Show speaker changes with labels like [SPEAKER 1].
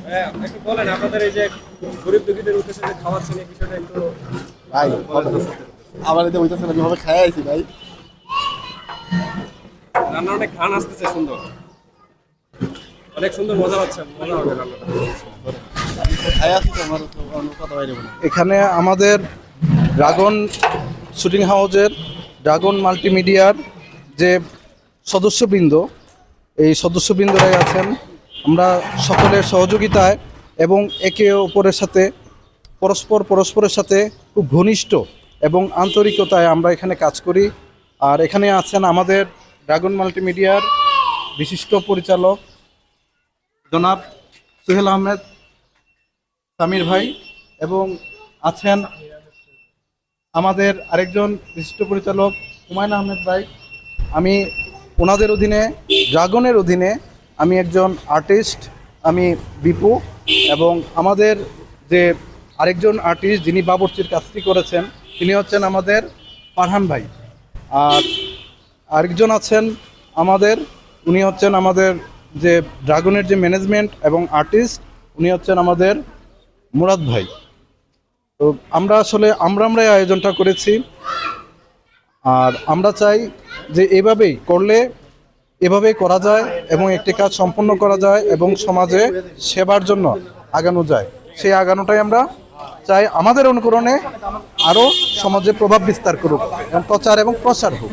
[SPEAKER 1] হ্যাঁ, একটু বলেন আপনাদের এই যে গরিব দুঃখীদের উদ্দেশ্যে যে খাওয়াচ্ছেন এই বিষয়টা একটু
[SPEAKER 2] ভাই
[SPEAKER 1] বলেন দর্শকদের।
[SPEAKER 2] আমার এতে হইতেছে না, কিভাবে খাই আইছি ভাই।
[SPEAKER 1] রান্না অনেক ঘ্রাণ আসতেছে সুন্দর, অনেক সুন্দর মজা হচ্ছে, মজা হবে রান্নাটা।
[SPEAKER 2] খাই আছি তো, আমার তো অন্য কথা বাইরে বলে।
[SPEAKER 3] এখানে আমাদের ড্রাগন শুটিং হাউসের ড্রাগন মাল্টিমিডিয়ার যে সদস্যবৃন্দ, এই সদস্যবৃন্দরাই আছেন। আমরা সকলের সহযোগিতায় এবং একে অপরের সাথে পরস্পরের সাথে খুব ঘনিষ্ঠ এবং আন্তরিকতায় আমরা এখানে কাজ করি। আর এখানে আছেন আমাদের ড্রাগন মাল্টিমিডিয়ার বিশিষ্ট পরিচালক জনাব সোহেল আহমেদ সামির ভাই, এবং আছেন আমাদের আরেকজন বিশিষ্ট পরিচালক হুমায়ুন আহমেদ ভাই। আমি ওনাদের অধীনে, ড্রাগনের অধীনে আমি একজন আর্টিস্ট, আমি বিপু। এবং আমাদের যে আরেকজন আর্টিস্ট যিনি বাবুর্চির কাজটি করেছেন তিনি হচ্ছেন আমাদের ফারহান ভাই। আর আরেকজন আছেন আমাদের, উনি হচ্ছেন আমাদের যে ড্রাগনের যে ম্যানেজমেন্ট এবং আর্টিস্ট, উনি হচ্ছেন আমাদের মুরাদ ভাই। তো আমরা আসলে আমরাই আয়োজনটা করেছি। আর আমরা চাই যে এভাবেই করা যায় এবং একটি কাজ সম্পন্ন করা যায় এবং সমাজে সেবার জন্য আগানো যায়। সেই আগানোটাই আমরা চাই, আমাদের অনুকরণে আরও সমাজে প্রভাব বিস্তার করুক এবং প্রচার এবং প্রসার হোক।